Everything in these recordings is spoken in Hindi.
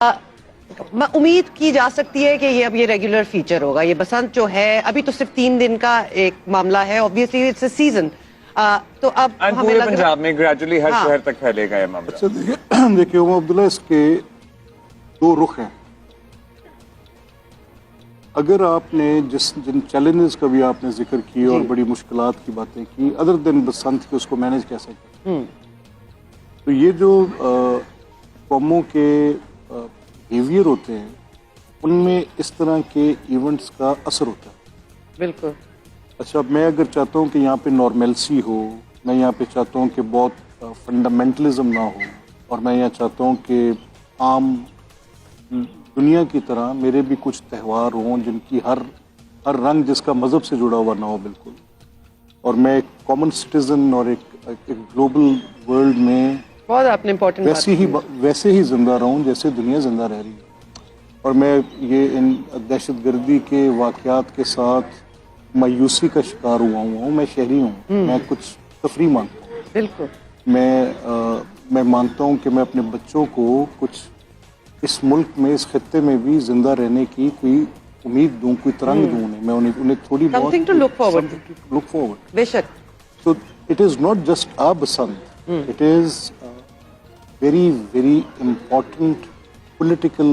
उम्मीद की जा सकती है कि ये रेगुलर फीचर होगा। ये बसंत जो है अभी तो सिर्फ 3 दिन का एक मामला है। Obviously it's a season. तो अब हमें पूरे लग पंजाब में ग्रेजुअली हर हाँ। शहर तक फैलेगा ये मामला। अच्छा देखिए अब्दुल्ला, इसके दो रुख हैं। अगर आपने जिन चैलेंजेस का भी आपने जिक्र की और बड़ी मुश्किलात की बातें की, अदर दिन बसंत की, उसको मैनेज कैसे करें, तो ये जो कौमों के बिहेवियर होते हैं उनमें इस तरह के इवेंट्स का असर होता है। बिल्कुल। अच्छा, मैं अगर चाहता हूँ कि यहाँ पे नॉर्मेल्सी हो, मैं यहाँ पे चाहता हूँ कि बहुत फंडामेंटलिज्म ना हो, और मैं यहाँ चाहता हूँ कि आम दुनिया की तरह मेरे भी कुछ त्यौहार हों जिनकी हर रंग जिसका मज़हब से जुड़ा हुआ ना हो बिल्कुल, और मैं एक कॉमन सिटीजन और एक ग्लोबल वर्ल्ड में बहुत आपने इम्पोर्टेंट वैसे ही जिंदा रहूं जैसे दुनिया जिंदा रह रही है। और मैं ये इन दहशतगर्दी के वाक़यात के साथ मायूसी का शिकार हुआ हूँ। मैं शहरी हूँ, मैं कुछ तफरी मांगता हूँ। बिल्कुल। मैं मानता हूँ कि मैं अपने बच्चों को कुछ इस मुल्क में, इस खत्ते में भी जिंदा रहने की कोई उम्मीद दूँ, कोई तरंग दूँ उन्हें। मैं उन्हें थोड़ी बहुत समथिंग टू लुक फॉरवर्ड। बेशक। So it is not just a Basant. It is very, very important political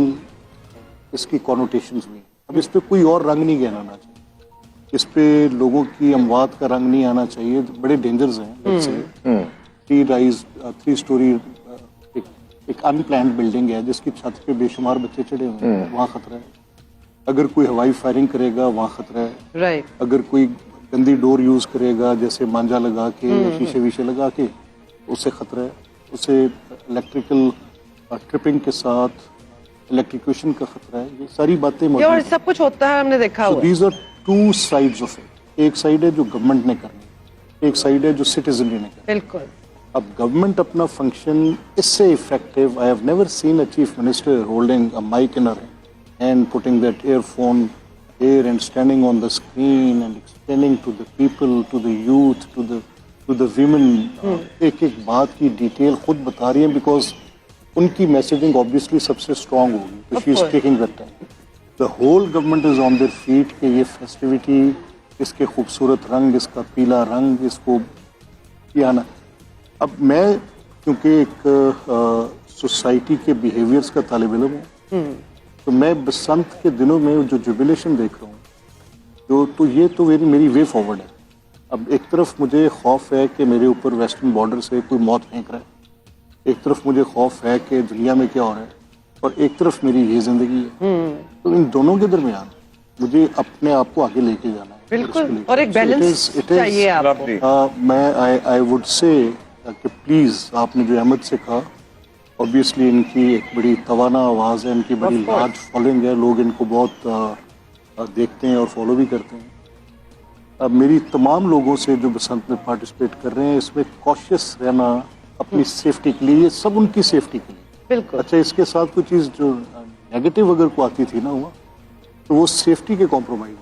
इसकी connotations भी। अब इस पे कोई और रंग नहीं गहराना चाहिए, इस पे लोगों की अमवात का रंग नहीं आना चाहिए। बड़े डेंजर्स हैं। 3 स्टोरी एक अनप्लान्ड बिल्डिंग है जिसकी छत पे बेशुमार बच्चे चढ़े हुए हैं, वहाँ खतरा है। अगर कोई हवाई फायरिंग करेगा वहाँ खतरा है। राइट। अगर कोई गंदी डोर यूज करेगा जैसे मांझा लगा के या शीशे वीशे लगा के, उससे खतरा है। उसे इलेक्ट्रिकल ट्रिपिंग के साथ इलेक्ट्रिक्यूशन का खतरा है। ये सारी बातें मौजूद और हैं। सब कुछ होता है, हमने देखा हुआ। These are 2 sides of it. एक साइड है जो गवर्नमेंट ने करनी, एक साइड है जो सिटीजन ने करनी। बिल्कुल। अब गवर्नमेंट अपना फंक्शन इससे effective, I have never seen a chief minister holding a mike in her hand, putting that earphone here and standing on the screen and explaining to the people, to the youth, to the women, एक एक बात की डिटेल खुद बता रही है, बिकॉज उनकी मैसेजिंग ऑब्वियसली सबसे स्ट्रांग होगी। तो she is taking that time. The whole government is on their feet कि ये फेस्टिविटी, इसके खूबसूरत रंग, इसका पीला रंग, इसको किया ना। अब मैं क्योंकि एक सोसाइटी के बिहेवियर्स का तालिब इल्म हूँ, तो मैं बसंत के दिनों में जो जुबिलेशन देख रहा हूँ, तो ये तो मेरी वे फॉरवर्ड है। अब एक तरफ मुझे खौफ है कि मेरे ऊपर वेस्टर्न बॉर्डर से कोई मौत फेंक रहा है, एक तरफ मुझे खौफ है कि दुनिया में क्या हो रहा है, और एक तरफ मेरी ये जिंदगी है। तो इन दोनों के दरमियान मुझे अपने आप को आगे लेके जाना है। बिल्कुल। और एक बैलेंस चाहिए आपको। मैं आई वुड से कि प्लीज, आपने जो अहमद से कहा, ऑब्वियसली इनकी एक बड़ी तवाना आवाज़ है, इनकी बड़ी लार्ज फॉलोइंग है, लोग इनको बहुत देखते हैं और फॉलो भी करते हैं। अब मेरी तमाम लोगों से जो बसंत में पार्टिसिपेट कर रहे हैं, इसमें कॉशियस रहना अपनी सेफ्टी के लिए, ये सब उनकी सेफ्टी के लिए। बिल्कुल। अच्छा, इसके साथ कोई चीज़ जो नेगेटिव अगर को आती थी ना हुआ, तो वो सेफ्टी के कॉम्प्रोमाइज